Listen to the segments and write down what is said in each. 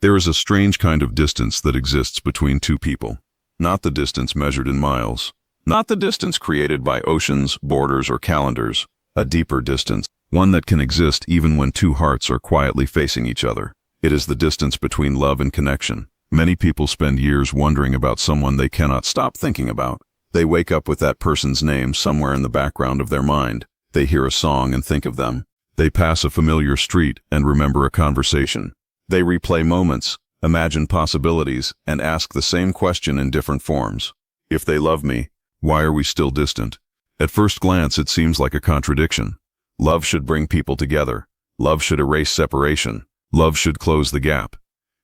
There is a strange kind of distance that exists between two people. Not the distance measured in miles. Not the distance created by oceans, borders, or calendars. A deeper distance, one that can exist even when two hearts are quietly facing each other. It is the distance between love and connection. Many people spend years wondering about someone they cannot stop thinking about. They wake up with that person's name somewhere in the background of their mind. They hear a song and think of them. They pass a familiar street and remember a conversation. They replay moments, imagine possibilities, and ask the same question in different forms. If they love me, why are we still distant? At first glance, it seems like a contradiction. Love should bring people together. Love should erase separation. Love should close the gap.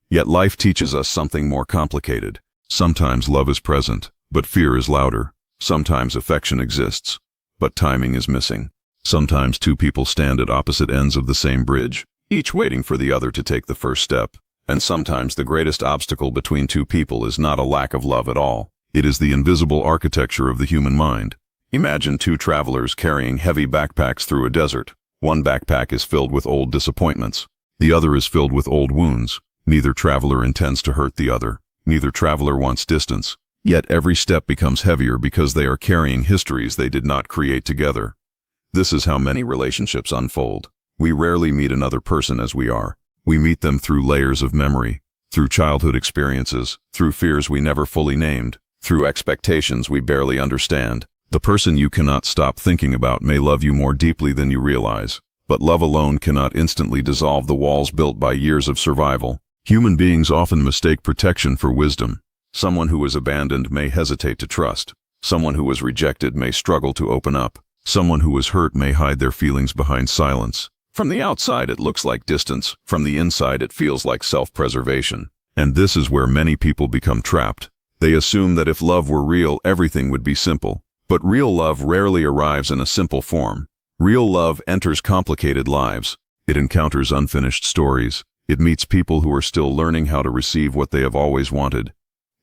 Yet life teaches us something more complicated. Sometimes love is present, but fear is louder. Sometimes affection exists, but timing is missing. Sometimes two people stand at opposite ends of the same bridge, each waiting for the other to take the first step. And sometimes the greatest obstacle between two people is not a lack of love at all. It is the invisible architecture of the human mind. Imagine two travelers carrying heavy backpacks through a desert. One backpack is filled with old disappointments. The other is filled with old wounds. Neither traveler intends to hurt the other. Neither traveler wants distance. Yet every step becomes heavier because they are carrying histories they did not create together. This is how many relationships unfold. We rarely meet another person as we are. We meet them through layers of memory, through childhood experiences, through fears we never fully named, through expectations we barely understand. The person you cannot stop thinking about may love you more deeply than you realize, but love alone cannot instantly dissolve the walls built by years of survival. Human beings often mistake protection for wisdom. Someone who is abandoned may hesitate to trust. Someone who was rejected may struggle to open up. Someone who was hurt may hide their feelings behind silence. From the outside, it looks like distance. From the inside, it feels like self-preservation. And this is where many people become trapped. They assume that if love were real, everything would be simple. But real love rarely arrives in a simple form. Real love enters complicated lives. It encounters unfinished stories. It meets people who are still learning how to receive what they have always wanted.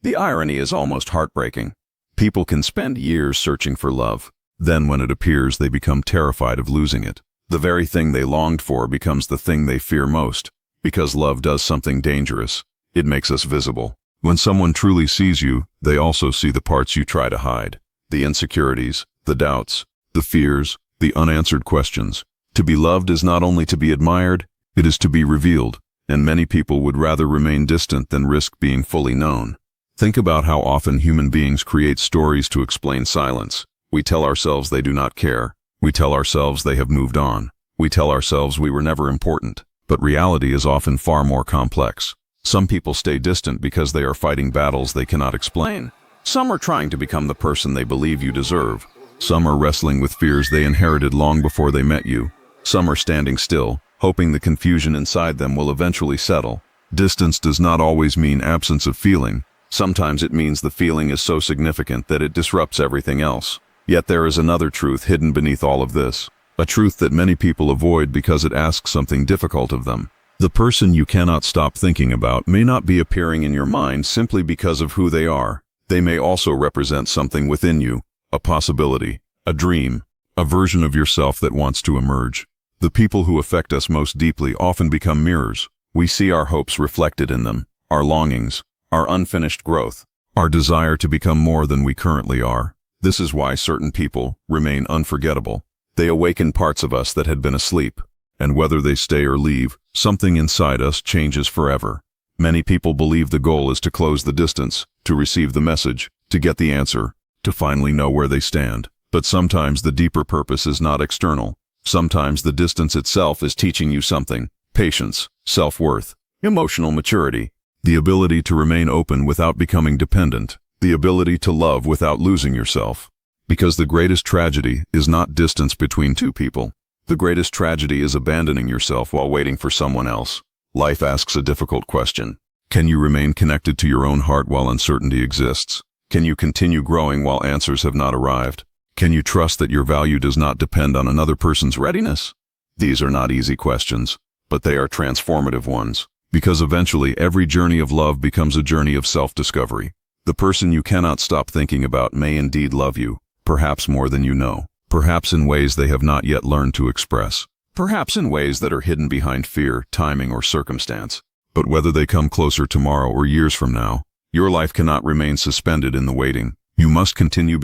The irony is almost heartbreaking. People can spend years searching for love. Then when it appears, they become terrified of losing it. The very thing they longed for becomes the thing they fear most. Because love does something dangerous. It makes us visible. When someone truly sees you, they also see the parts you try to hide. The insecurities, the doubts, the fears, the unanswered questions. To be loved is not only to be admired, it is to be revealed. And many people would rather remain distant than risk being fully known. Think about how often human beings create stories to explain silence. We tell ourselves they do not care. We tell ourselves they have moved on. We tell ourselves we were never important. But reality is often far more complex. Some people stay distant because they are fighting battles they cannot explain. Some are trying to become the person they believe you deserve. Some are wrestling with fears they inherited long before they met you. Some are standing still, hoping the confusion inside them will eventually settle. Distance does not always mean absence of feeling. Sometimes it means the feeling is so significant that it disrupts everything else. Yet there is another truth hidden beneath all of this. A truth that many people avoid because it asks something difficult of them. The person you cannot stop thinking about may not be appearing in your mind simply because of who they are. They may also represent something within you, a possibility, a dream, a version of yourself that wants to emerge. The people who affect us most deeply often become mirrors. We see our hopes reflected in them, our longings, our unfinished growth, our desire to become more than we currently are. This is why certain people remain unforgettable. They awaken parts of us that had been asleep. And whether they stay or leave, something inside us changes forever. Many people believe the goal is to close the distance, to receive the message, to get the answer, to finally know where they stand. But sometimes the deeper purpose is not external. Sometimes the distance itself is teaching you something: patience, self-worth, emotional maturity, the ability to remain open without becoming dependent, the ability to love without losing yourself. Because the greatest tragedy is not distance between two people. The greatest tragedy is abandoning yourself while waiting for someone else. Life asks a difficult question. Can you remain connected to your own heart while uncertainty exists? Can you continue growing while answers have not arrived? Can you trust that your value does not depend on another person's readiness? These are not easy questions, but they are transformative ones. Because eventually every journey of love becomes a journey of self-discovery. The person you cannot stop thinking about may indeed love you, perhaps more than you know. Perhaps in ways they have not yet learned to express. Perhaps in ways that are hidden behind fear, timing, or circumstance. But whether they come closer tomorrow or years from now, your life cannot remain suspended in the waiting. You must continue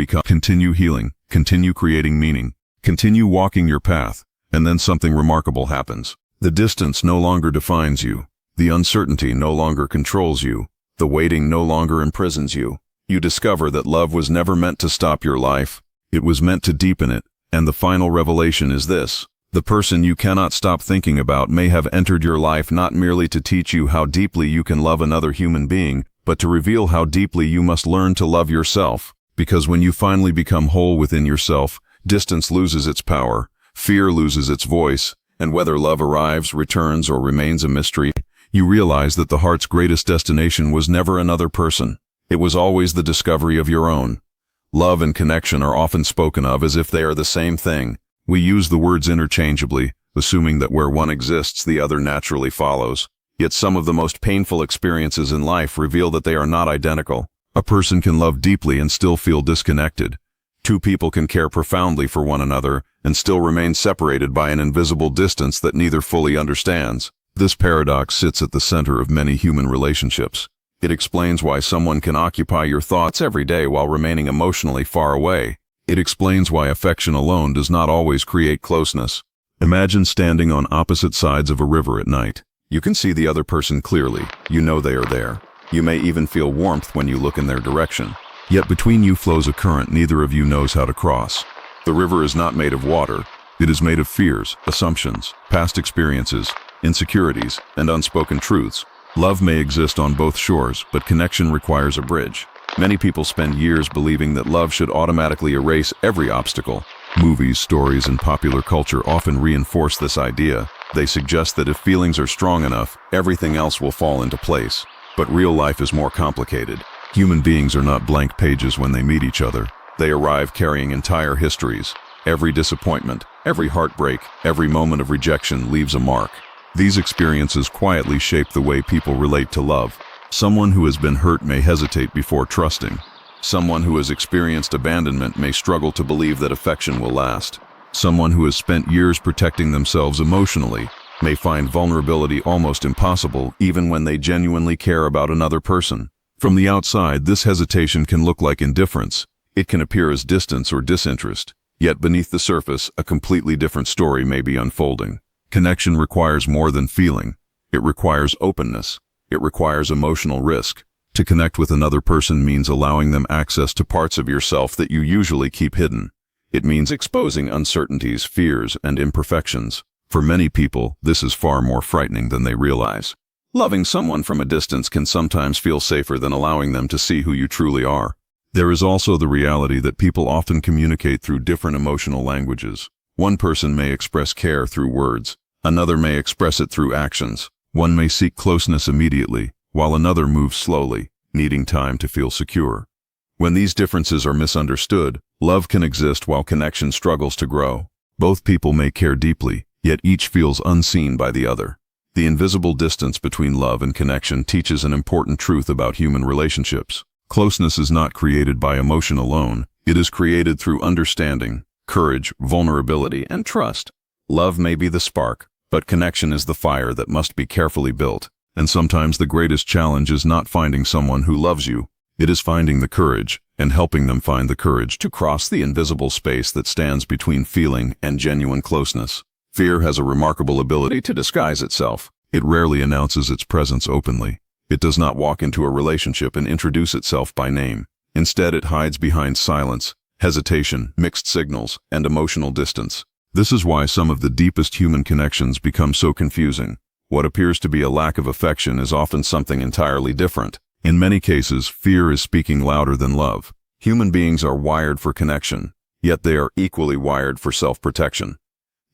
healing, continue creating meaning, continue walking your path, and then something remarkable happens. The distance no longer defines you. The uncertainty no longer controls you. The waiting no longer imprisons you. You discover that love was never meant to stop your life. It was meant to deepen it, and the final revelation is this. The person you cannot stop thinking about may have entered your life not merely to teach you how deeply you can love another human being, but to reveal how deeply you must learn to love yourself. Because when you finally become whole within yourself, distance loses its power, fear loses its voice, and whether love arrives, returns, or remains a mystery, you realize that the heart's greatest destination was never another person. It was always the discovery of your own. Love and connection are often spoken of as if they are the same thing. We use the words interchangeably, assuming that where one exists, the other naturally follows. Yet some of the most painful experiences in life reveal that they are not identical. A person can love deeply and still feel disconnected. Two people can care profoundly for one another and still remain separated by an invisible distance that neither fully understands. This paradox sits at the center of many human relationships. It explains why someone can occupy your thoughts every day while remaining emotionally far away. It explains why affection alone does not always create closeness. Imagine standing on opposite sides of a river at night. You can see the other person clearly. You know they are there. You may even feel warmth when you look in their direction. Yet between you flows a current neither of you knows how to cross. The river is not made of water. It is made of fears, assumptions, past experiences, insecurities, and unspoken truths. Love may exist on both shores, but connection requires a bridge. Many people spend years believing that love should automatically erase every obstacle. Movies, stories, and popular culture often reinforce this idea. They suggest that if feelings are strong enough, everything else will fall into place. But real life is more complicated. Human beings are not blank pages when they meet each other. They arrive carrying entire histories. Every disappointment, every heartbreak, every moment of rejection leaves a mark. These experiences quietly shape the way people relate to love. Someone who has been hurt may hesitate before trusting. Someone who has experienced abandonment may struggle to believe that affection will last. Someone who has spent years protecting themselves emotionally may find vulnerability almost impossible even when they genuinely care about another person. From the outside, this hesitation can look like indifference. It can appear as distance or disinterest. Yet beneath the surface, a completely different story may be unfolding. Connection requires more than feeling. It requires openness. It requires emotional risk. To connect with another person means allowing them access to parts of yourself that you usually keep hidden. It means exposing uncertainties, fears, and imperfections. For many people, this is far more frightening than they realize. Loving someone from a distance can sometimes feel safer than allowing them to see who you truly are. There is also the reality that people often communicate through different emotional languages. One person may express care through words. Another may express it through actions. One may seek closeness immediately, while another moves slowly, needing time to feel secure. When these differences are misunderstood, love can exist while connection struggles to grow. Both people may care deeply, yet each feels unseen by the other. The invisible distance between love and connection teaches an important truth about human relationships. Closeness is not created by emotion alone. It is created through understanding, courage, vulnerability, and trust. Love may be the spark, but connection is the fire that must be carefully built. And sometimes the greatest challenge is not finding someone who loves you. It is finding the courage and helping them find the courage to cross the invisible space that stands between feeling and genuine closeness. Fear has a remarkable ability to disguise itself. It rarely announces its presence openly. It does not walk into a relationship and introduce itself by name. Instead, it hides behind silence, hesitation, mixed signals, and emotional distance. This is why some of the deepest human connections become so confusing. What appears to be a lack of affection is often something entirely different. In many cases, fear is speaking louder than love. Human beings are wired for connection, yet they are equally wired for self-protection.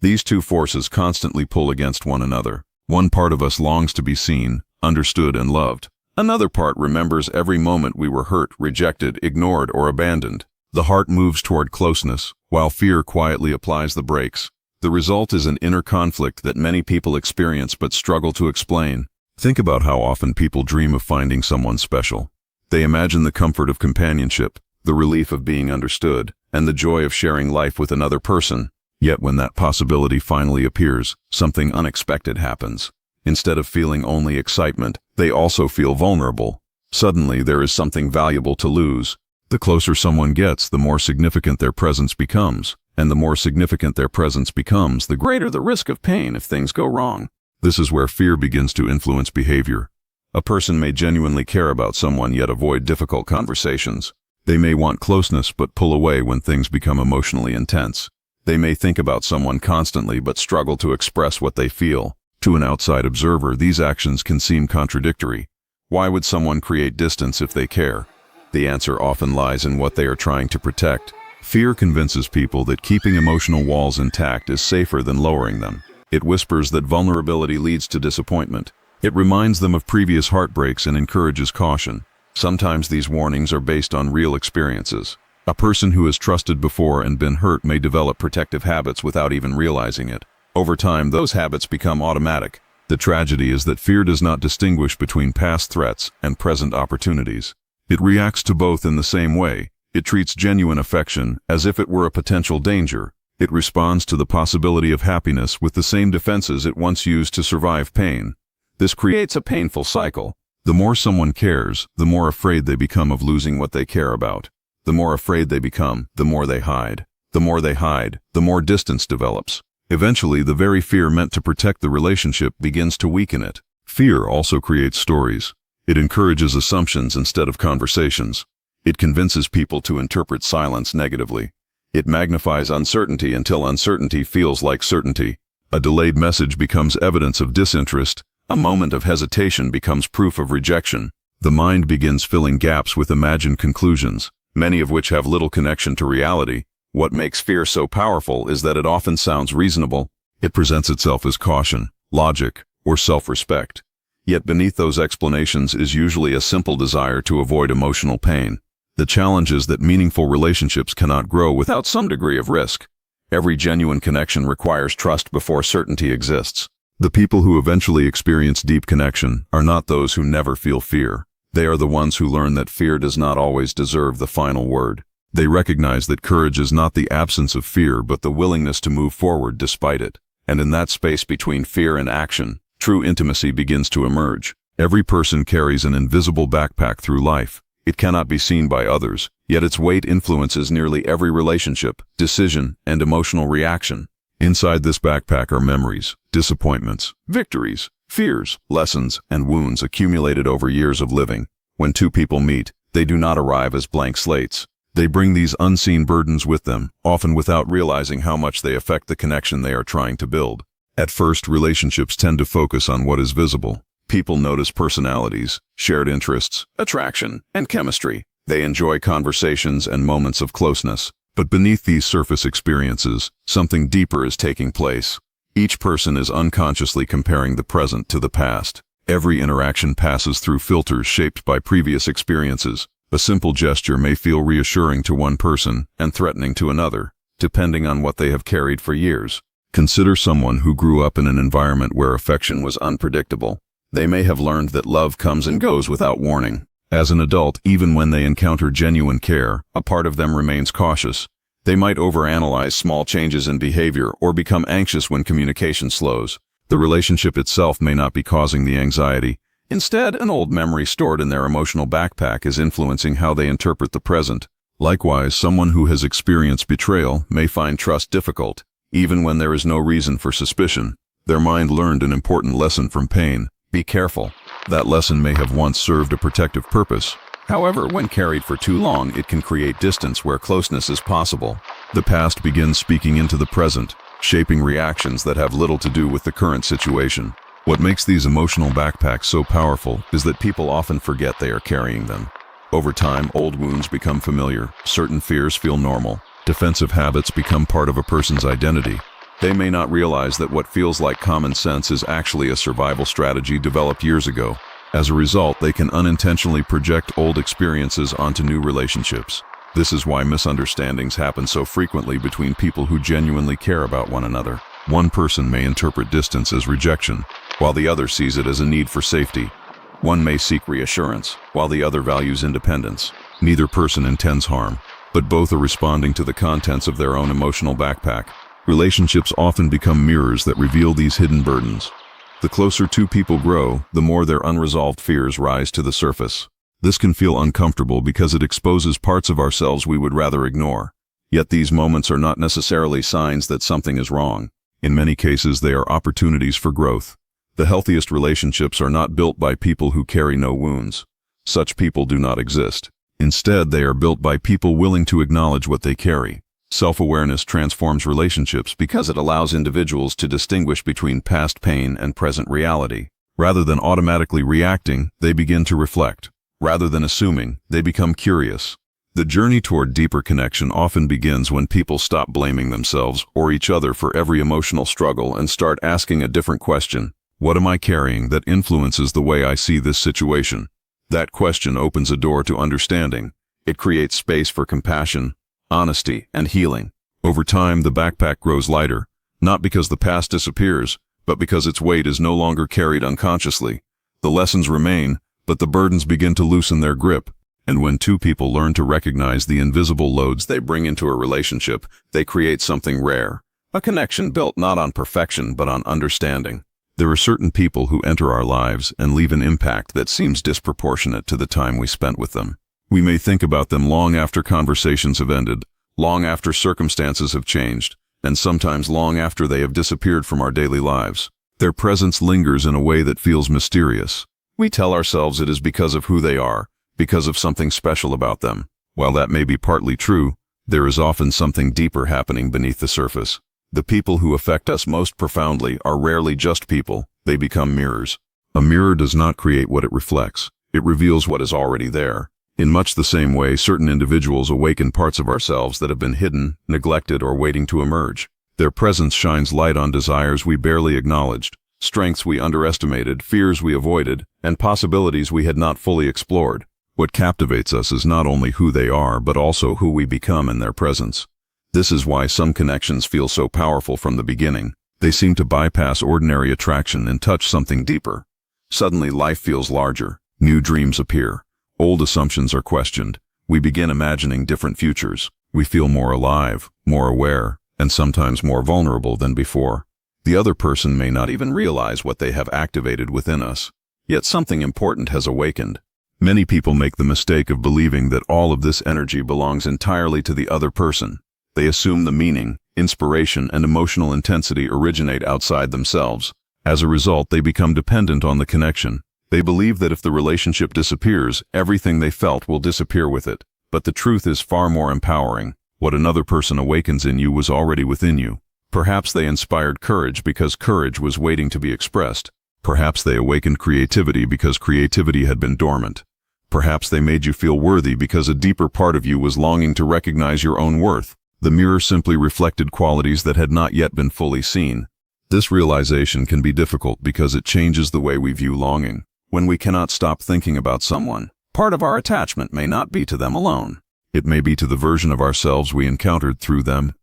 These two forces constantly pull against one another. One part of us longs to be seen, understood, and loved. Another part remembers every moment we were hurt, rejected, ignored, or abandoned. The heart moves toward closeness, while fear quietly applies the brakes. The result is an inner conflict that many people experience but struggle to explain. Think about how often people dream of finding someone special. They imagine the comfort of companionship, the relief of being understood, and the joy of sharing life with another person. Yet when that possibility finally appears, something unexpected happens. Instead of feeling only excitement, they also feel vulnerable. Suddenly, there is something valuable to lose. The closer someone gets, the more significant their presence becomes. And the more significant their presence becomes, the greater the risk of pain if things go wrong. This is where fear begins to influence behavior. A person may genuinely care about someone yet avoid difficult conversations. They may want closeness but pull away when things become emotionally intense. They may think about someone constantly but struggle to express what they feel. To an outside observer, these actions can seem contradictory. Why would someone create distance if they care? The answer often lies in what they are trying to protect. Fear convinces people that keeping emotional walls intact is safer than lowering them. It whispers that vulnerability leads to disappointment. It reminds them of previous heartbreaks and encourages caution. Sometimes these warnings are based on real experiences. A person who has trusted before and been hurt may develop protective habits without even realizing it. Over time, those habits become automatic. The tragedy is that fear does not distinguish between past threats and present opportunities. It reacts to both in the same way. It treats genuine affection as if it were a potential danger. It responds to the possibility of happiness with the same defenses it once used to survive pain. This creates a painful cycle. The more someone cares, the more afraid they become of losing what they care about. The more afraid they become, the more they hide. The more they hide, the more distance develops. Eventually, the very fear meant to protect the relationship begins to weaken it. Fear also creates stories. It encourages assumptions instead of conversations. It convinces people to interpret silence negatively. It magnifies uncertainty until uncertainty feels like certainty. A delayed message becomes evidence of disinterest. A moment of hesitation becomes proof of rejection. The mind begins filling gaps with imagined conclusions, many of which have little connection to reality. What makes fear so powerful is that it often sounds reasonable. It presents itself as caution, logic, or self-respect. Yet beneath those explanations is usually a simple desire to avoid emotional pain. The challenge is that meaningful relationships cannot grow without some degree of risk. Every genuine connection requires trust before certainty exists. The people who eventually experience deep connection are not those who never feel fear. They are the ones who learn that fear does not always deserve the final word. They recognize that courage is not the absence of fear but the willingness to move forward despite it. And in that space between fear and action, true intimacy begins to emerge. Every person carries an invisible backpack through life. It cannot be seen by others, yet its weight influences nearly every relationship, decision, and emotional reaction. Inside this backpack are memories, disappointments, victories, fears, lessons, and wounds accumulated over years of living. When two people meet, they do not arrive as blank slates. They bring these unseen burdens with them, often without realizing how much they affect the connection they are trying to build. At first, relationships tend to focus on what is visible. People notice personalities, shared interests, attraction, and chemistry. They enjoy conversations and moments of closeness. But beneath these surface experiences, something deeper is taking place. Each person is unconsciously comparing the present to the past. Every interaction passes through filters shaped by previous experiences. A simple gesture may feel reassuring to one person and threatening to another, depending on what they have carried for years. Consider someone who grew up in an environment where affection was unpredictable. They may have learned that love comes and goes without warning. As an adult, even when they encounter genuine care, a part of them remains cautious. They might overanalyze small changes in behavior or become anxious when communication slows. The relationship itself may not be causing the anxiety. Instead, an old memory stored in their emotional backpack is influencing how they interpret the present. Likewise, someone who has experienced betrayal may find trust difficult, even when there is no reason for suspicion. Their mind learned an important lesson from pain. Be careful. That lesson may have once served a protective purpose. However, when carried for too long, it can create distance where closeness is possible. The past begins speaking into the present, shaping reactions that have little to do with the current situation. What makes these emotional backpacks so powerful is that people often forget they are carrying them. Over time, old wounds become familiar, certain fears feel normal, defensive habits become part of a person's identity. They may not realize that what feels like common sense is actually a survival strategy developed years ago. As a result, they can unintentionally project old experiences onto new relationships. This is why misunderstandings happen so frequently between people who genuinely care about one another. One person may interpret distance as rejection, while the other sees it as a need for safety. One may seek reassurance, while the other values independence. Neither person intends harm, but both are responding to the contents of their own emotional backpack. Relationships often become mirrors that reveal these hidden burdens. The closer two people grow, the more their unresolved fears rise to the surface. This can feel uncomfortable because it exposes parts of ourselves we would rather ignore. Yet these moments are not necessarily signs that something is wrong. In many cases, they are opportunities for growth. The healthiest relationships are not built by people who carry no wounds. Such people do not exist. Instead, they are built by people willing to acknowledge what they carry. Self-awareness transforms relationships because it allows individuals to distinguish between past pain and present reality. Rather than automatically reacting, they begin to reflect. Rather than assuming, they become curious. The journey toward deeper connection often begins when people stop blaming themselves or each other for every emotional struggle and start asking a different question. What am I carrying that influences the way I see this situation? That question opens a door to understanding. It creates space for compassion, honesty, and healing. Over time, the backpack grows lighter, not because the past disappears, but because its weight is no longer carried unconsciously. The lessons remain, but the burdens begin to loosen their grip. And when two people learn to recognize the invisible loads they bring into a relationship, they create something rare. A connection built not on perfection, but on understanding. There are certain people who enter our lives and leave an impact that seems disproportionate to the time we spent with them. We may think about them long after conversations have ended, long after circumstances have changed, and sometimes long after they have disappeared from our daily lives. Their presence lingers in a way that feels mysterious. We tell ourselves it is because of who they are, because of something special about them. While that may be partly true, there is often something deeper happening beneath the surface. The people who affect us most profoundly are rarely just people, they become mirrors. A mirror does not create what it reflects, it reveals what is already there. In much the same way, certain individuals awaken parts of ourselves that have been hidden, neglected, or waiting to emerge. Their presence shines light on desires we barely acknowledged, strengths we underestimated, fears we avoided, and possibilities we had not fully explored. What captivates us is not only who they are, but also who we become in their presence. This is why some connections feel so powerful from the beginning. They seem to bypass ordinary attraction and touch something deeper. Suddenly, life feels larger. New dreams appear. Old assumptions are questioned. We begin imagining different futures. We feel more alive, more aware, and sometimes more vulnerable than before. The other person may not even realize what they have activated within us. Yet something important has awakened. Many people make the mistake of believing that all of this energy belongs entirely to the other person. They assume the meaning, inspiration, and emotional intensity originate outside themselves. As a result, they become dependent on the connection. They believe that if the relationship disappears, everything they felt will disappear with it. But the truth is far more empowering. What another person awakens in you was already within you. Perhaps they inspired courage because courage was waiting to be expressed. Perhaps they awakened creativity because creativity had been dormant. Perhaps they made you feel worthy because a deeper part of you was longing to recognize your own worth. The mirror simply reflected qualities that had not yet been fully seen. This realization can be difficult because it changes the way we view longing. When we cannot stop thinking about someone, part of our attachment may not be to them alone. It may be to the version of ourselves we encountered through them.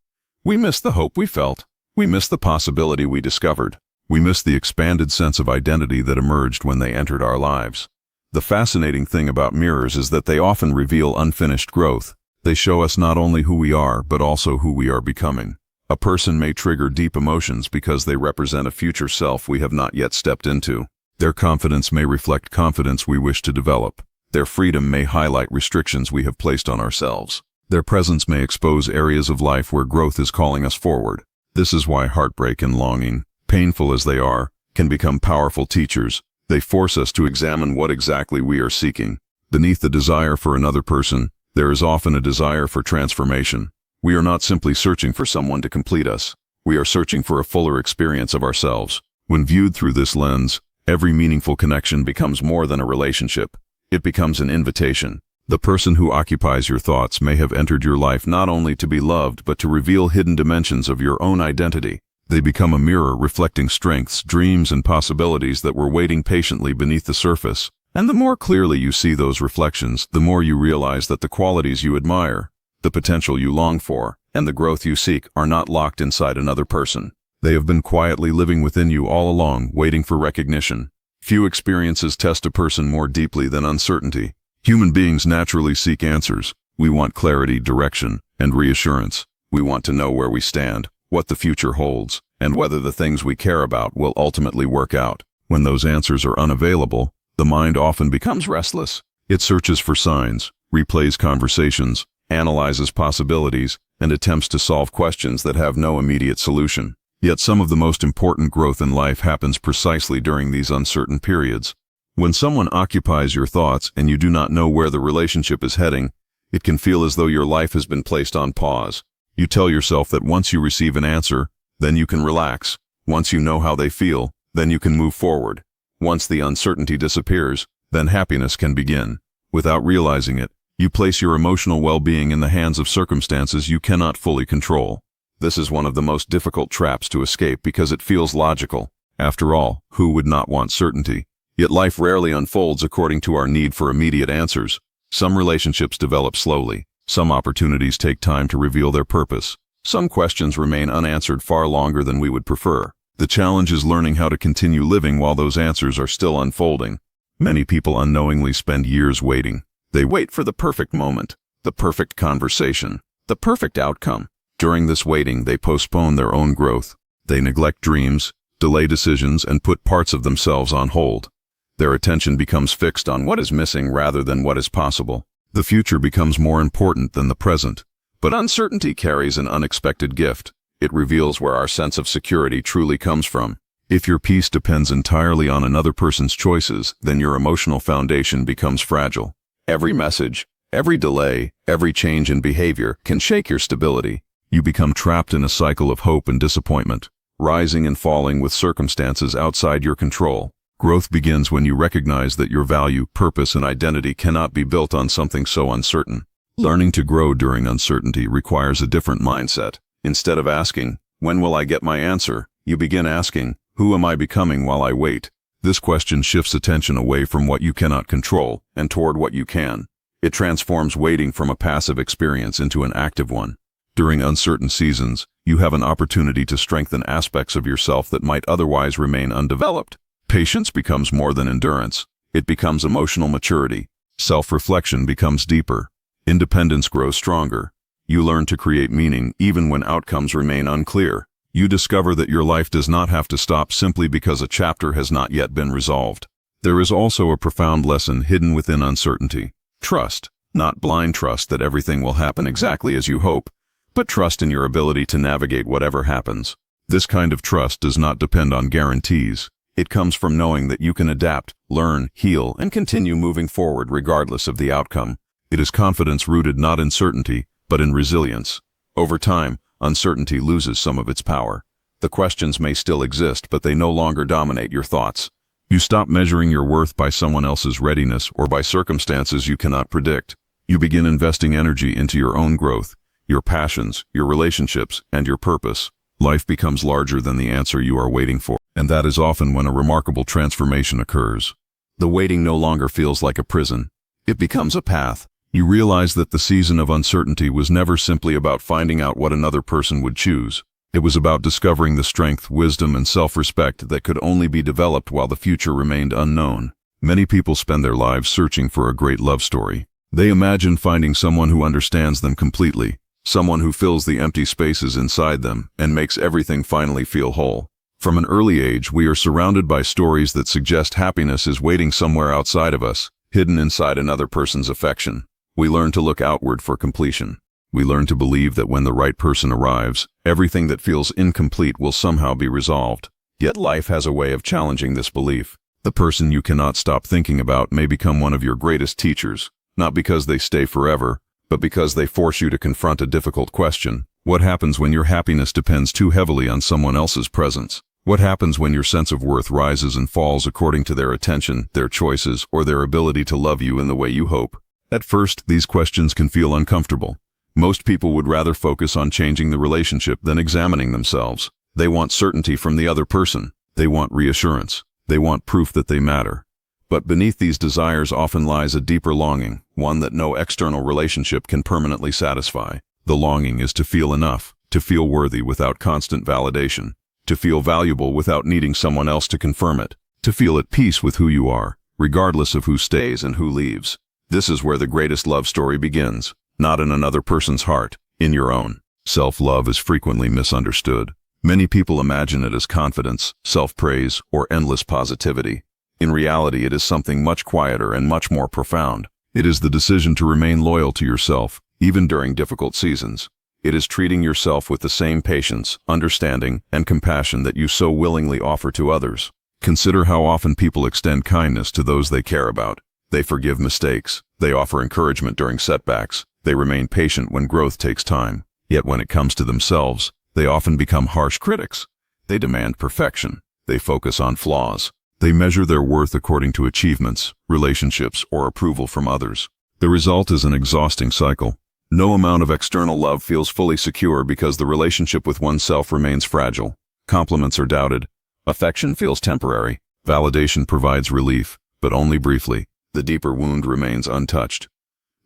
We miss the hope we felt. We miss the possibility we discovered. We miss the expanded sense of identity that emerged when they entered our lives. The fascinating thing about mirrors is that they often reveal unfinished growth. They show us not only who we are, but also who we are becoming. A person may trigger deep emotions because they represent a future self we have not yet stepped into. Their confidence may reflect confidence we wish to develop. Their freedom may highlight restrictions we have placed on ourselves. Their presence may expose areas of life where growth is calling us forward. This is why heartbreak and longing, painful as they are, can become powerful teachers. They force us to examine what exactly we are seeking. Beneath the desire for another person, there is often a desire for transformation. We are not simply searching for someone to complete us. We are searching for a fuller experience of ourselves. When viewed through this lens, every meaningful connection becomes more than a relationship. It becomes an invitation. The person who occupies your thoughts may have entered your life not only to be loved, but to reveal hidden dimensions of your own identity. They become a mirror reflecting strengths, dreams, and possibilities that were waiting patiently beneath the surface. And the more clearly you see those reflections, the more you realize that the qualities you admire, the potential you long for, and the growth you seek are not locked inside another person. They have been quietly living within you all along, waiting for recognition. Few experiences test a person more deeply than uncertainty. Human beings naturally seek answers. We want clarity, direction, and reassurance. We want to know where we stand, what the future holds, and whether the things we care about will ultimately work out. When those answers are unavailable, the mind often becomes restless. It searches for signs, replays conversations, analyzes possibilities, and attempts to solve questions that have no immediate solution. Yet some of the most important growth in life happens precisely during these uncertain periods. When someone occupies your thoughts and you do not know where the relationship is heading, it can feel as though your life has been placed on pause. You tell yourself that once you receive an answer, then you can relax. Once you know how they feel, then you can move forward. Once the uncertainty disappears, then happiness can begin. Without realizing it, you place your emotional well-being in the hands of circumstances you cannot fully control. This is one of the most difficult traps to escape because it feels logical. After all, who would not want certainty? Yet life rarely unfolds according to our need for immediate answers. Some relationships develop slowly. Some opportunities take time to reveal their purpose. Some questions remain unanswered far longer than we would prefer. The challenge is learning how to continue living while those answers are still unfolding. Many people unknowingly spend years waiting. They wait for the perfect moment, the perfect conversation, the perfect outcome. During this waiting, they postpone their own growth. They neglect dreams, delay decisions, and put parts of themselves on hold. Their attention becomes fixed on what is missing rather than what is possible. The future becomes more important than the present. But uncertainty carries an unexpected gift. It reveals where our sense of security truly comes from. If your peace depends entirely on another person's choices, then your emotional foundation becomes fragile. Every message, every delay, every change in behavior can shake your stability. You become trapped in a cycle of hope and disappointment, rising and falling with circumstances outside your control. Growth begins when you recognize that your value, purpose, and identity cannot be built on something so uncertain. Learning to grow during uncertainty requires a different mindset. Instead of asking, "When will I get my answer?" you begin asking, "Who am I becoming while I wait?" This question shifts attention away from what you cannot control and toward what you can. It transforms waiting from a passive experience into an active one. During uncertain seasons, you have an opportunity to strengthen aspects of yourself that might otherwise remain undeveloped. Patience becomes more than endurance. It becomes emotional maturity. Self-reflection becomes deeper. Independence grows stronger. You learn to create meaning even when outcomes remain unclear. You discover that your life does not have to stop simply because a chapter has not yet been resolved. There is also a profound lesson hidden within uncertainty. Trust, not blind trust that everything will happen exactly as you hope, but trust in your ability to navigate whatever happens. This kind of trust does not depend on guarantees. It comes from knowing that you can adapt, learn, heal, and continue moving forward regardless of the outcome. It is confidence rooted not in certainty, but in resilience. Over time, uncertainty loses some of its power. The questions may still exist, but they no longer dominate your thoughts. You stop measuring your worth by someone else's readiness or by circumstances you cannot predict. You begin investing energy into your own growth, your passions, your relationships, and your purpose. Life becomes larger than the answer you are waiting for, and that is often when a remarkable transformation occurs. The waiting no longer feels like a prison. It becomes a path. You realize that the season of uncertainty was never simply about finding out what another person would choose. It was about discovering the strength, wisdom, and self-respect that could only be developed while the future remained unknown. Many people spend their lives searching for a great love story. They imagine finding someone who understands them completely, someone who fills the empty spaces inside them and makes everything finally feel whole. From an early age, we are surrounded by stories that suggest happiness is waiting somewhere outside of us, hidden inside another person's affection. We learn to look outward for completion. We learn to believe that when the right person arrives, everything that feels incomplete will somehow be resolved. Yet life has a way of challenging this belief. The person you cannot stop thinking about may become one of your greatest teachers, not because they stay forever, but because they force you to confront a difficult question. What happens when your happiness depends too heavily on someone else's presence? What happens when your sense of worth rises and falls according to their attention, their choices, or their ability to love you in the way you hope? At first, these questions can feel uncomfortable. Most people would rather focus on changing the relationship than examining themselves. They want certainty from the other person. They want reassurance. They want proof that they matter. But beneath these desires often lies a deeper longing, one that no external relationship can permanently satisfy. The longing is to feel enough, to feel worthy without constant validation, to feel valuable without needing someone else to confirm it, to feel at peace with who you are, regardless of who stays and who leaves. This is where the greatest love story begins, not in another person's heart, in your own. Self-love is frequently misunderstood. Many people imagine it as confidence, self-praise, or endless positivity. In reality, it is something much quieter and much more profound. It is the decision to remain loyal to yourself, even during difficult seasons. It is treating yourself with the same patience, understanding, and compassion that you so willingly offer to others. Consider how often people extend kindness to those they care about. They forgive mistakes. They offer encouragement during setbacks. They remain patient when growth takes time. Yet when it comes to themselves, they often become harsh critics. They demand perfection. They focus on flaws. They measure their worth according to achievements, relationships, or approval from others. The result is an exhausting cycle. No amount of external love feels fully secure because the relationship with oneself remains fragile. Compliments are doubted. Affection feels temporary. Validation provides relief, but only briefly. The deeper wound remains untouched.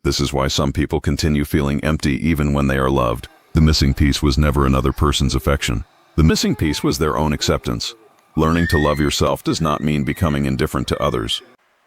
This is why some people continue feeling empty even when they are loved. The missing piece was never another person's affection. The missing piece was their own acceptance. Learning to love yourself does not mean becoming indifferent to others.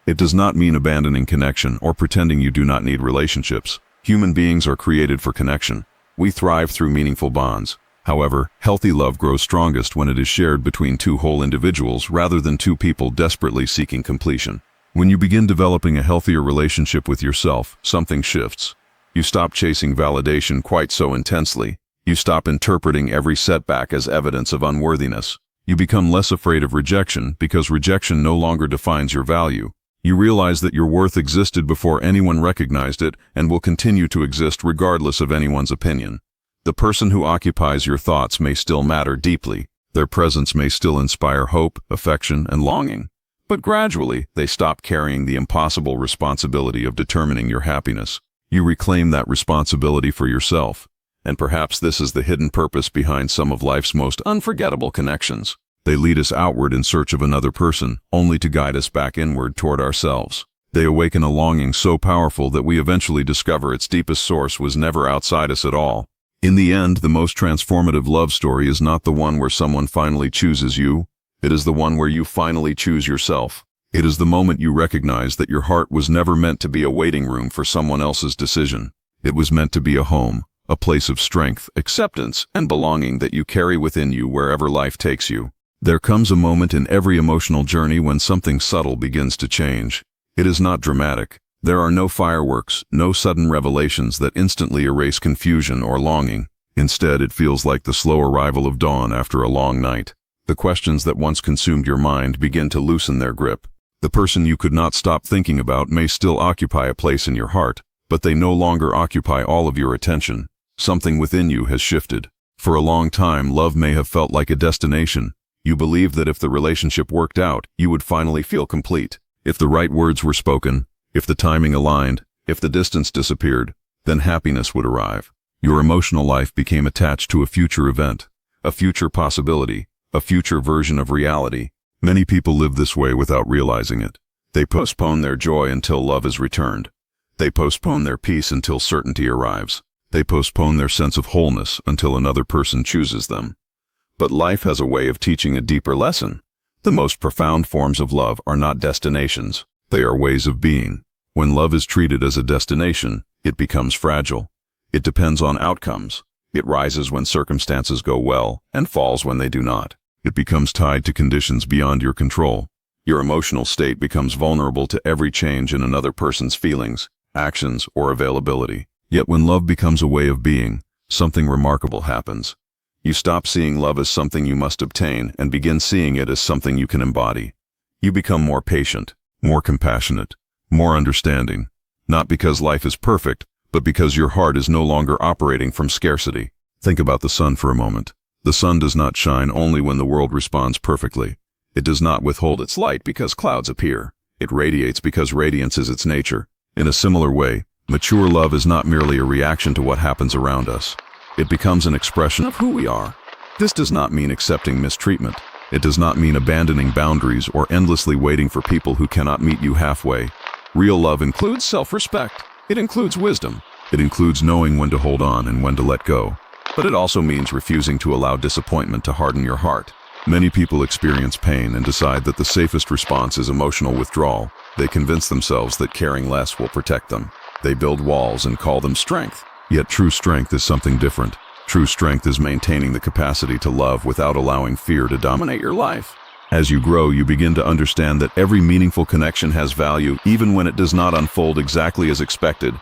It does not mean abandoning connection or pretending you do not need relationships. Human beings are created for connection. We thrive through meaningful bonds. However, healthy love grows strongest when it is shared between two whole individuals rather than two people desperately seeking completion. When you begin developing a healthier relationship with yourself, something shifts. You stop chasing validation quite so intensely. You stop interpreting every setback as evidence of unworthiness. You become less afraid of rejection because rejection no longer defines your value. You realize that your worth existed before anyone recognized it and will continue to exist regardless of anyone's opinion. The person who occupies your thoughts may still matter deeply. Their presence may still inspire hope, affection, and longing. But gradually, they stop carrying the impossible responsibility of determining your happiness. You reclaim that responsibility for yourself. And perhaps this is the hidden purpose behind some of life's most unforgettable connections. They lead us outward in search of another person, only to guide us back inward toward ourselves. They awaken a longing so powerful that we eventually discover its deepest source was never outside us at all. In the end, the most transformative love story is not the one where someone finally chooses you. It is the one where you finally choose yourself. It is the moment you recognize that your heart was never meant to be a waiting room for someone else's decision. It was meant to be a home, a place of strength, acceptance, and belonging that you carry within you wherever life takes you. There comes a moment in every emotional journey when something subtle begins to change. It is not dramatic. There are no fireworks, no sudden revelations that instantly erase confusion or longing. Instead, it feels like the slow arrival of dawn after a long night. The questions that once consumed your mind begin to loosen their grip. The person you could not stop thinking about may still occupy a place in your heart, but they no longer occupy all of your attention. Something within you has shifted. For a long time, love may have felt like a destination. You believed that if the relationship worked out, you would finally feel complete. If the right words were spoken, if the timing aligned, if the distance disappeared, then happiness would arrive. Your emotional life became attached to a future event, a future possibility, a future version of reality. Many people live this way without realizing it. They postpone their joy until love is returned. They postpone their peace until certainty arrives. They postpone their sense of wholeness until another person chooses them. But life has a way of teaching a deeper lesson. The most profound forms of love are not destinations. They are ways of being. When love is treated as a destination, it becomes fragile. It depends on outcomes. It rises when circumstances go well and falls when they do not. It becomes tied to conditions beyond your control. Your emotional state becomes vulnerable to every change in another person's feelings, actions, or availability. Yet when love becomes a way of being, something remarkable happens. You stop seeing love as something you must obtain and begin seeing it as something you can embody. You become more patient, more compassionate, more understanding, not because life is perfect, but because your heart is no longer operating from scarcity. Think about the sun for a moment. The sun does not shine only when the world responds perfectly. It does not withhold its light because clouds appear. It radiates because radiance is its nature. In a similar way, mature love is not merely a reaction to what happens around us. It becomes an expression of who we are. This does not mean accepting mistreatment. It does not mean abandoning boundaries or endlessly waiting for people who cannot meet you halfway. Real love includes self-respect. It includes wisdom. It includes knowing when to hold on and when to let go. But it also means refusing to allow disappointment to harden your heart. Many people experience pain and decide that the safest response is emotional withdrawal. They convince themselves that caring less will protect them. They build walls and call them strength. Yet true strength is something different. True strength is maintaining the capacity to love without allowing fear to dominate your life. As you grow, you begin to understand that every meaningful connection has value, even when it does not unfold exactly as expected.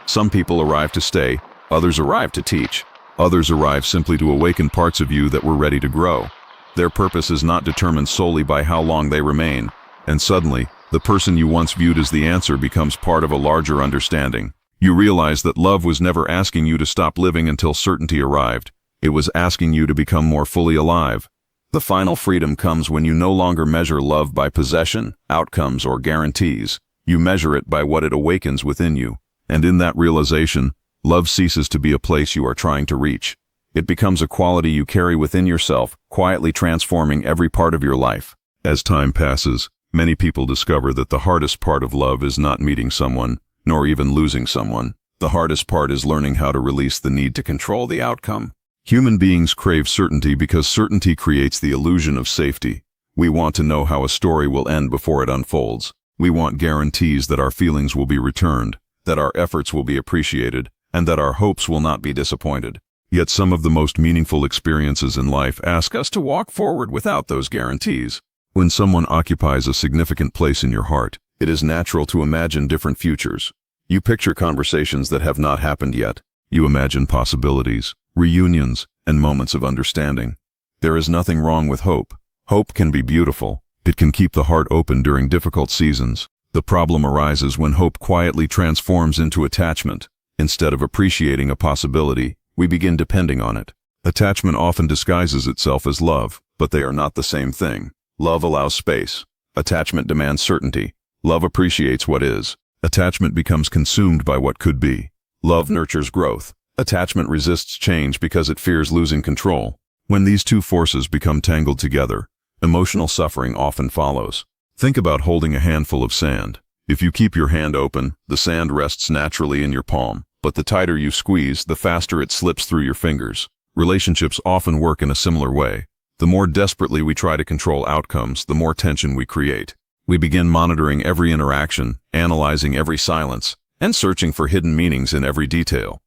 Some people arrive to stay, others arrive to teach. Others arrive simply to awaken parts of you that were ready to grow. Their purpose is not determined solely by how long they remain, and suddenly, the person you once viewed as the answer becomes part of a larger understanding. You realize that love was never asking you to stop living until certainty arrived. It was asking you to become more fully alive. The final freedom comes when you no longer measure love by possession, outcomes, or guarantees. You measure it by what it awakens within you. And in that realization, love ceases to be a place you are trying to reach. It becomes a quality you carry within yourself, quietly transforming every part of your life. As time passes, many people discover that the hardest part of love is not meeting someone, nor even losing someone. The hardest part is learning how to release the need to control the outcome. Human beings crave certainty because certainty creates the illusion of safety. We want to know how a story will end before it unfolds. We want guarantees that our feelings will be returned, that our efforts will be appreciated, and that our hopes will not be disappointed. Yet some of the most meaningful experiences in life ask us to walk forward without those guarantees. When someone occupies a significant place in your heart, it is natural to imagine different futures. You picture conversations that have not happened yet. You imagine possibilities, reunions, and moments of understanding. There is nothing wrong with hope. Hope can be beautiful. It can keep the heart open during difficult seasons. The problem arises when hope quietly transforms into attachment. Instead of appreciating a possibility, we begin depending on it. Attachment often disguises itself as love, but they are not the same thing. Love allows space. Attachment demands certainty. Love appreciates what is. Attachment becomes consumed by what could be. Love nurtures growth. Attachment resists change because it fears losing control. When these two forces become tangled together, emotional suffering often follows. Think about holding a handful of sand. If you keep your hand open, the sand rests naturally in your palm, but the tighter you squeeze, the faster it slips through your fingers. Relationships often work in a similar way. The more desperately we try to control outcomes, the more tension we create. We begin monitoring every interaction, analyzing every silence, and searching for hidden meanings in every detail.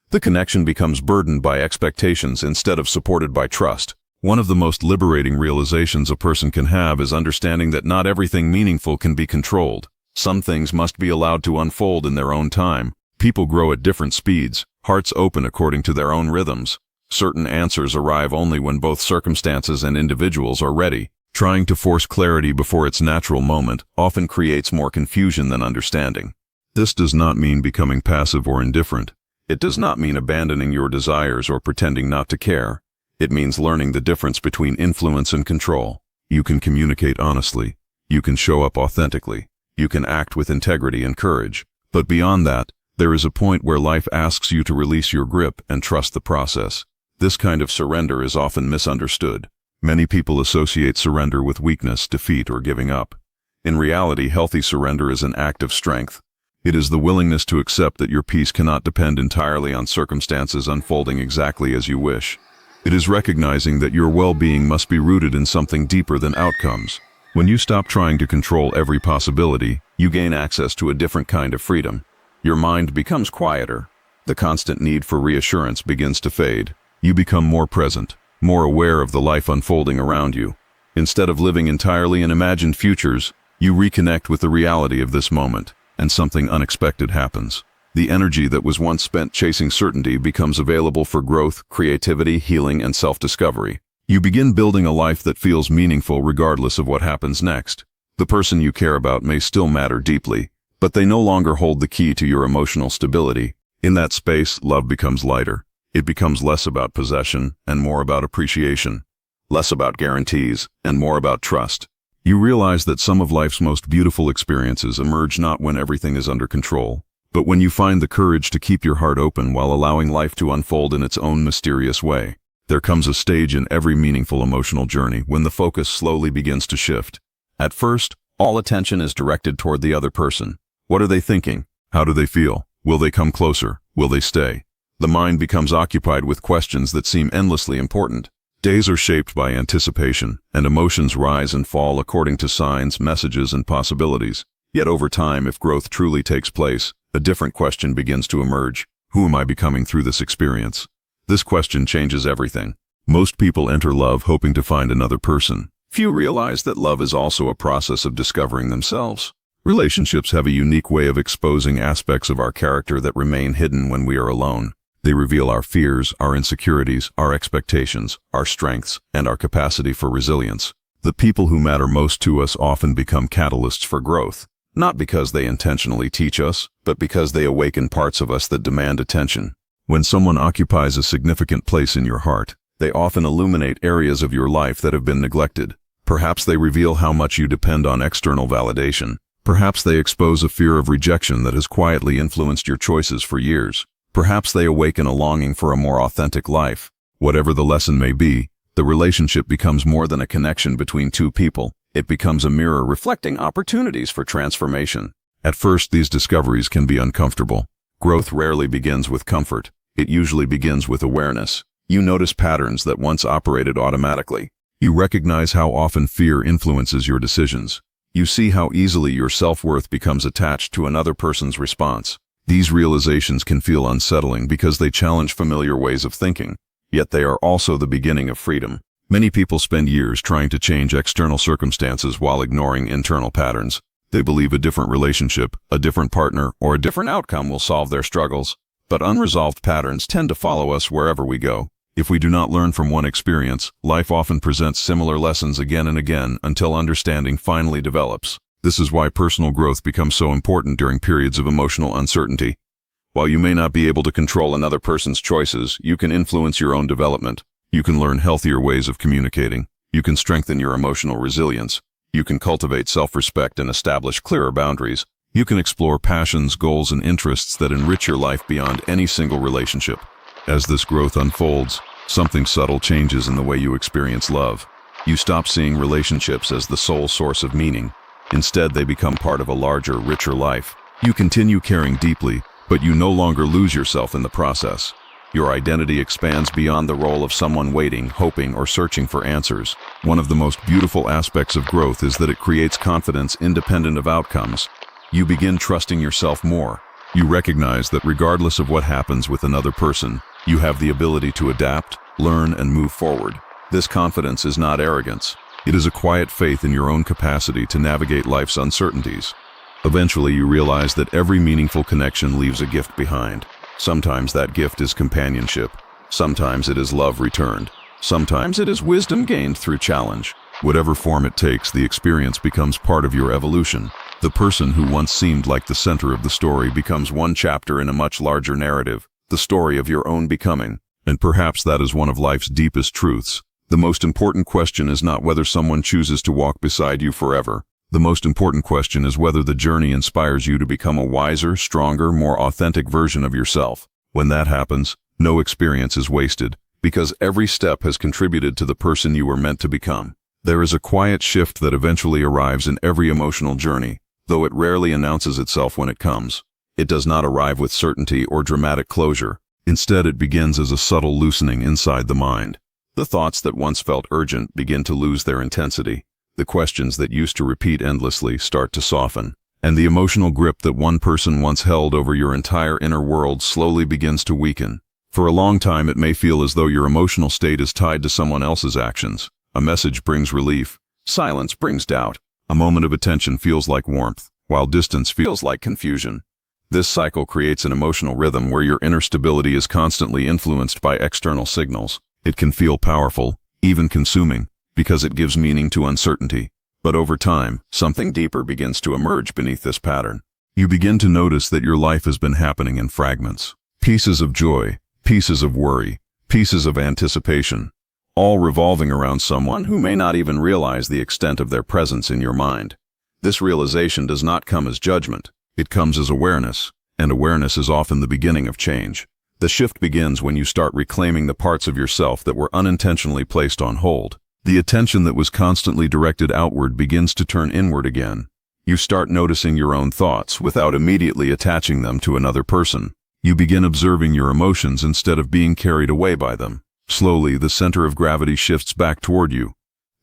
The connection becomes burdened by expectations instead of supported by trust. One of the most liberating realizations a person can have is understanding that not everything meaningful can be controlled. Some things must be allowed to unfold in their own time. People grow at different speeds, hearts open according to their own rhythms. Certain answers arrive only when both circumstances and individuals are ready. Trying to force clarity before its natural moment often creates more confusion than understanding. This does not mean becoming passive or indifferent. It does not mean abandoning your desires or pretending not to care. It means learning the difference between influence and control. You can communicate honestly. You can show up authentically. You can act with integrity and courage. But beyond that, there is a point where life asks you to release your grip and trust the process. This kind of surrender is often misunderstood. Many people associate surrender with weakness, defeat, or giving up. In reality, healthy surrender is an act of strength. It is the willingness to accept that your peace cannot depend entirely on circumstances unfolding exactly as you wish. It is recognizing that your well-being must be rooted in something deeper than outcomes. When you stop trying to control every possibility, you gain access to a different kind of freedom. Your mind becomes quieter. The constant need for reassurance begins to fade. You become more present, more aware of the life unfolding around you. Instead of living entirely in imagined futures, you reconnect with the reality of this moment, and something unexpected happens. The energy that was once spent chasing certainty becomes available for growth, creativity, healing, and self-discovery. You begin building a life that feels meaningful regardless of what happens next. The person you care about may still matter deeply, but they no longer hold the key to your emotional stability. In that space, love becomes lighter. It becomes less about possession and more about appreciation, less about guarantees and more about trust. You realize that some of life's most beautiful experiences emerge not when everything is under control, but when you find the courage to keep your heart open while allowing life to unfold in its own mysterious way. There comes a stage in every meaningful emotional journey when the focus slowly begins to shift. At first, all attention is directed toward the other person. What are they thinking? How do they feel? Will they come closer? Will they stay? The mind becomes occupied with questions that seem endlessly important. Days are shaped by anticipation, and emotions rise and fall according to signs, messages, and possibilities. Yet over time, if growth truly takes place, a different question begins to emerge. Who am I becoming through this experience? This question changes everything. Most people enter love hoping to find another person. Few realize that love is also a process of discovering themselves. Relationships have a unique way of exposing aspects of our character that remain hidden when we are alone. They reveal our fears, our insecurities, our expectations, our strengths, and our capacity for resilience. The people who matter most to us often become catalysts for growth, not because they intentionally teach us, but because they awaken parts of us that demand attention. When someone occupies a significant place in your heart, they often illuminate areas of your life that have been neglected. Perhaps they reveal how much you depend on external validation. Perhaps they expose a fear of rejection that has quietly influenced your choices for years. Perhaps they awaken a longing for a more authentic life. Whatever the lesson may be, the relationship becomes more than a connection between two people. It becomes a mirror reflecting opportunities for transformation. At first, these discoveries can be uncomfortable. Growth rarely begins with comfort. It usually begins with awareness. You notice patterns that once operated automatically. You recognize how often fear influences your decisions. You see how easily your self-worth becomes attached to another person's response. These realizations can feel unsettling because they challenge familiar ways of thinking, yet they are also the beginning of freedom. Many people spend years trying to change external circumstances while ignoring internal patterns. They believe a different relationship, a different partner, or a different outcome will solve their struggles. But unresolved patterns tend to follow us wherever we go. If we do not learn from one experience, life often presents similar lessons again and again until understanding finally develops. This is why personal growth becomes so important during periods of emotional uncertainty. While you may not be able to control another person's choices, you can influence your own development. You can learn healthier ways of communicating. You can strengthen your emotional resilience. You can cultivate self-respect and establish clearer boundaries. You can explore passions, goals, and interests that enrich your life beyond any single relationship. As this growth unfolds, something subtle changes in the way you experience love. You stop seeing relationships as the sole source of meaning. Instead, they become part of a larger, richer life. You continue caring deeply, but you no longer lose yourself in the process. Your identity expands beyond the role of someone waiting, hoping, or searching for answers. One of the most beautiful aspects of growth is that it creates confidence independent of outcomes. You begin trusting yourself more. You recognize that regardless of what happens with another person, you have the ability to adapt, learn, and move forward. This confidence is not arrogance. It is a quiet faith in your own capacity to navigate life's uncertainties. Eventually, you realize that every meaningful connection leaves a gift behind. Sometimes that gift is companionship. Sometimes it is love returned. Sometimes it is wisdom gained through challenge. Whatever form it takes, the experience becomes part of your evolution. The person who once seemed like the center of the story becomes one chapter in a much larger narrative, the story of your own becoming. And perhaps that is one of life's deepest truths. The most important question is not whether someone chooses to walk beside you forever. The most important question is whether the journey inspires you to become a wiser, stronger, more authentic version of yourself. When that happens, no experience is wasted, because every step has contributed to the person you were meant to become. There is a quiet shift that eventually arrives in every emotional journey, though it rarely announces itself when it comes. It does not arrive with certainty or dramatic closure. Instead, it begins as a subtle loosening inside the mind. The thoughts that once felt urgent begin to lose their intensity. The questions that used to repeat endlessly start to soften. And the emotional grip that one person once held over your entire inner world slowly begins to weaken. For a long time, it may feel as though your emotional state is tied to someone else's actions. A message brings relief. Silence brings doubt. A moment of attention feels like warmth, while distance feels like confusion. This cycle creates an emotional rhythm where your inner stability is constantly influenced by external signals. It can feel powerful, even consuming, because it gives meaning to uncertainty. But over time, something deeper begins to emerge beneath this pattern. You begin to notice that your life has been happening in fragments. Pieces of joy, pieces of worry, pieces of anticipation, all revolving around someone who may not even realize the extent of their presence in your mind. This realization does not come as judgment. It comes as awareness, and awareness is often the beginning of change. The shift begins when you start reclaiming the parts of yourself that were unintentionally placed on hold. The attention that was constantly directed outward begins to turn inward again. You start noticing your own thoughts without immediately attaching them to another person. You begin observing your emotions instead of being carried away by them. Slowly, the center of gravity shifts back toward you.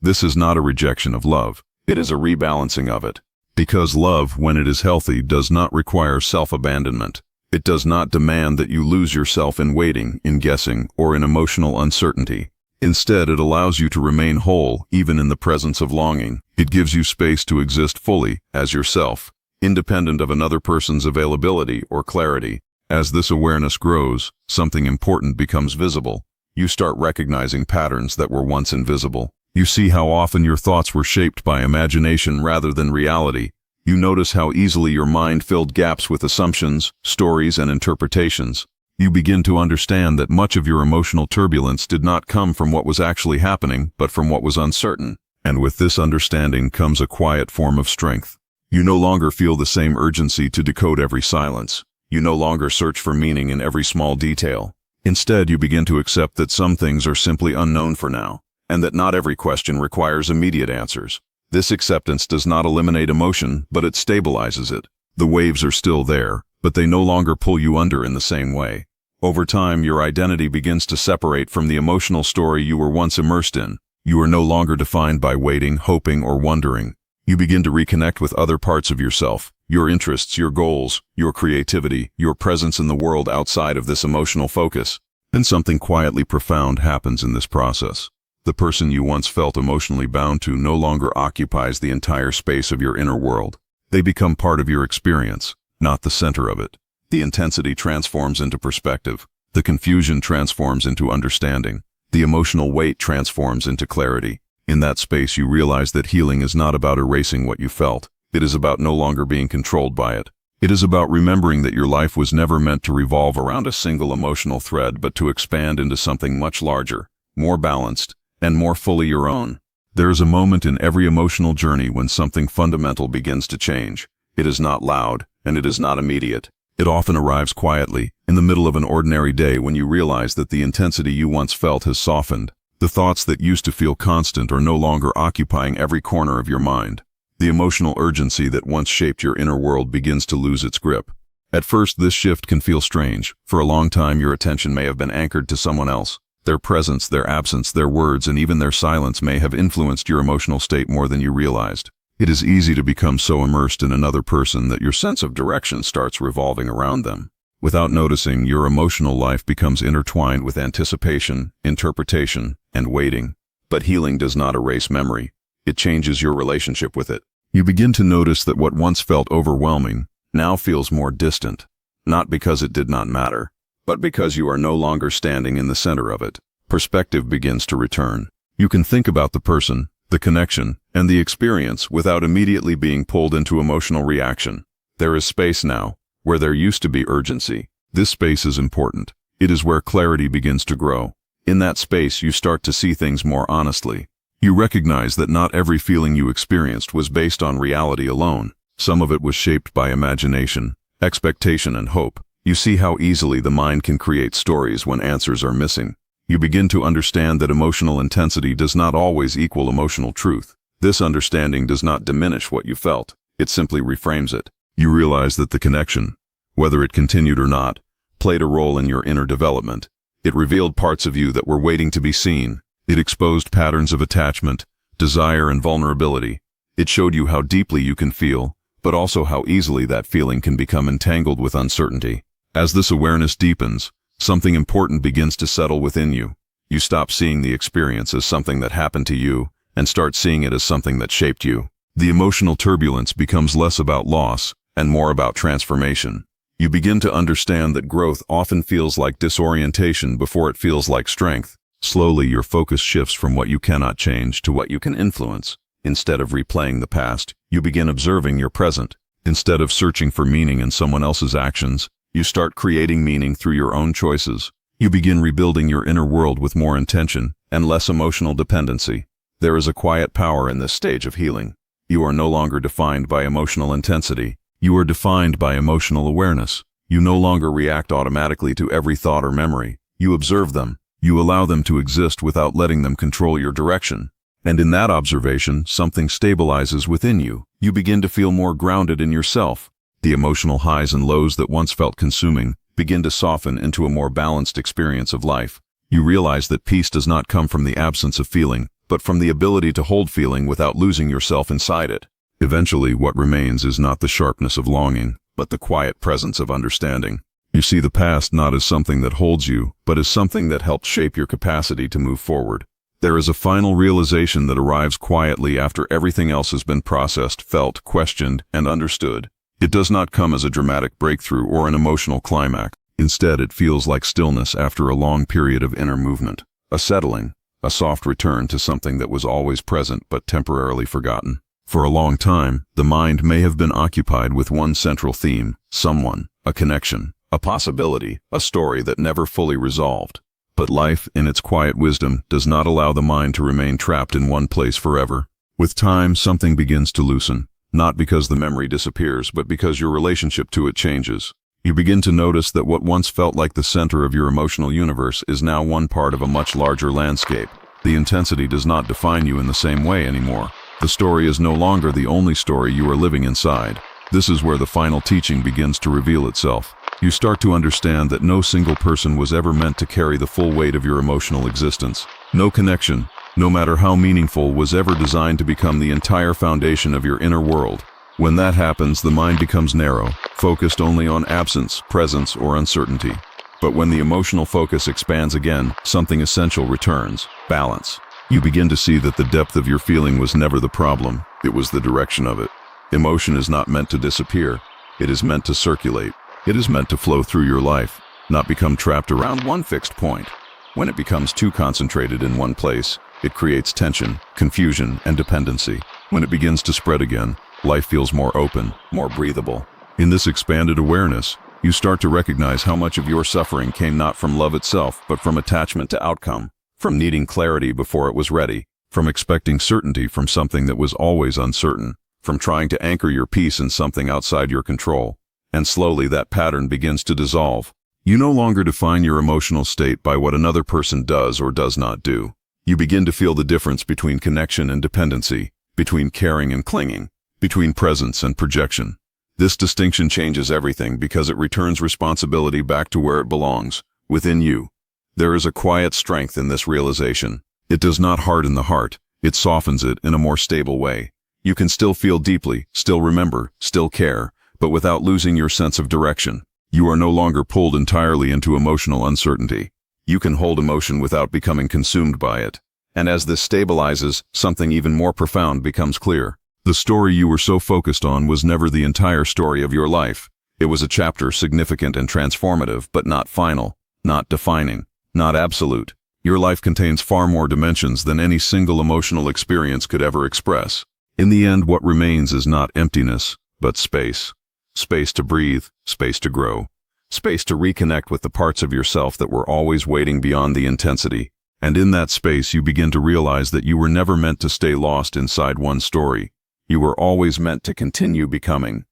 This is not a rejection of love. It is a rebalancing of it. Because love, when it is healthy, does not require self-abandonment. It does not demand that you lose yourself in waiting, in guessing, or in emotional uncertainty. Instead, it allows you to remain whole, even in the presence of longing. It gives you space to exist fully, as yourself, independent of another person's availability or clarity. As this awareness grows, something important becomes visible. You start recognizing patterns that were once invisible. You see how often your thoughts were shaped by imagination rather than reality. You notice how easily your mind filled gaps with assumptions, stories, and interpretations. You begin to understand that much of your emotional turbulence did not come from what was actually happening, but from what was uncertain. And with this understanding comes a quiet form of strength. You no longer feel the same urgency to decode every silence. You no longer search for meaning in every small detail. Instead, you begin to accept that some things are simply unknown for now, and that not every question requires immediate answers. This acceptance does not eliminate emotion, but it stabilizes it. The waves are still there, but they no longer pull you under in the same way. Over time, your identity begins to separate from the emotional story you were once immersed in. You are no longer defined by waiting, hoping, or wondering. You begin to reconnect with other parts of yourself, your interests, your goals, your creativity, your presence in the world outside of this emotional focus. And something quietly profound happens in this process. The person you once felt emotionally bound to no longer occupies the entire space of your inner world. They become part of your experience, not the center of it. The intensity transforms into perspective. The confusion transforms into understanding. The emotional weight transforms into clarity. In that space, you realize that healing is not about erasing what you felt. It is about no longer being controlled by it. It is about remembering that your life was never meant to revolve around a single emotional thread, but to expand into something much larger, more balanced, and more fully your own. There is a moment in every emotional journey when something fundamental begins to change. It is not loud, and it is not immediate. It often arrives quietly, in the middle of an ordinary day when you realize that the intensity you once felt has softened. The thoughts that used to feel constant are no longer occupying every corner of your mind. The emotional urgency that once shaped your inner world begins to lose its grip. At first, this shift can feel strange. For a long time, your attention may have been anchored to someone else. Their presence, their absence, their words, and even their silence may have influenced your emotional state more than you realized. It is easy to become so immersed in another person that your sense of direction starts revolving around them. Without noticing, your emotional life becomes intertwined with anticipation, interpretation, and waiting. But healing does not erase memory. It changes your relationship with it. You begin to notice that what once felt overwhelming now feels more distant, not because it did not matter, but because you are no longer standing in the center of it. Perspective begins to return. You can think about the person, the connection, and the experience without immediately being pulled into emotional reaction. There is space now, where there used to be urgency. This space is important. It is where clarity begins to grow. In that space, you start to see things more honestly. You recognize that not every feeling you experienced was based on reality alone. Some of it was shaped by imagination, expectation, and hope. You see how easily the mind can create stories when answers are missing. You begin to understand that emotional intensity does not always equal emotional truth. This understanding does not diminish what you felt. It simply reframes it. You realize that the connection, whether it continued or not, played a role in your inner development. It revealed parts of you that were waiting to be seen. It exposed patterns of attachment, desire, and vulnerability. It showed you how deeply you can feel, but also how easily that feeling can become entangled with uncertainty. As this awareness deepens, something important begins to settle within you. You stop seeing the experience as something that happened to you and start seeing it as something that shaped you. The emotional turbulence becomes less about loss and more about transformation. You begin to understand that growth often feels like disorientation before it feels like strength. Slowly, your focus shifts from what you cannot change to what you can influence. Instead of replaying the past, you begin observing your present. Instead of searching for meaning in someone else's actions, you start creating meaning through your own choices. You begin rebuilding your inner world with more intention and less emotional dependency. There is a quiet power in this stage of healing. You are no longer defined by emotional intensity. You are defined by emotional awareness. You no longer react automatically to every thought or memory. You observe them. You allow them to exist without letting them control your direction. And in that observation, something stabilizes within you. You begin to feel more grounded in yourself. The emotional highs and lows that once felt consuming begin to soften into a more balanced experience of life. You realize that peace does not come from the absence of feeling, but from the ability to hold feeling without losing yourself inside it. Eventually, what remains is not the sharpness of longing, but the quiet presence of understanding. You see the past not as something that holds you, but as something that helped shape your capacity to move forward. There is a final realization that arrives quietly after everything else has been processed, felt, questioned, and understood. It does not come as a dramatic breakthrough or an emotional climax. Instead, it feels like stillness after a long period of inner movement. A settling, a soft return to something that was always present but temporarily forgotten. For a long time, the mind may have been occupied with one central theme, someone, a connection, a possibility, a story that never fully resolved. But life, in its quiet wisdom, does not allow the mind to remain trapped in one place forever. With time, something begins to loosen, not because the memory disappears, but because your relationship to it changes. You begin to notice that what once felt like the center of your emotional universe is now one part of a much larger landscape. The intensity does not define you in the same way anymore. The story is no longer the only story you are living inside. This is where the final teaching begins to reveal itself. You start to understand that no single person was ever meant to carry the full weight of your emotional existence. No connection, no matter how meaningful, was ever designed to become the entire foundation of your inner world. When that happens, the mind becomes narrow, focused only on absence, presence, or uncertainty. But when the emotional focus expands again, something essential returns: balance. You begin to see that the depth of your feeling was never the problem, it was the direction of it. Emotion is not meant to disappear, it is meant to circulate. It is meant to flow through your life, not become trapped around one fixed point. When it becomes too concentrated in one place, it creates tension, confusion, and dependency. When it begins to spread again, life feels more open, more breathable. In this expanded awareness, you start to recognize how much of your suffering came not from love itself, but from attachment to outcome, from needing clarity before it was ready, from expecting certainty from something that was always uncertain, from trying to anchor your peace in something outside your control. And slowly that pattern begins to dissolve. You no longer define your emotional state by what another person does or does not do. You begin to feel the difference between connection and dependency, between caring and clinging, between presence and projection. This distinction changes everything because it returns responsibility back to where it belongs, within you. There is a quiet strength in this realization. It does not harden the heart, it softens it in a more stable way. You can still feel deeply, still remember, still care, but without losing your sense of direction. You are no longer pulled entirely into emotional uncertainty. You can hold emotion without becoming consumed by it. And as this stabilizes, something even more profound becomes clear. The story you were so focused on was never the entire story of your life. It was a chapter significant and transformative, but not final, not defining, not absolute. Your life contains far more dimensions than any single emotional experience could ever express. In the end, what remains is not emptiness, but space. Space to breathe, space to grow, space to reconnect with the parts of yourself that were always waiting beyond the intensity. And in that space, you begin to realize that you were never meant to stay lost inside one story. You were always meant to continue becoming.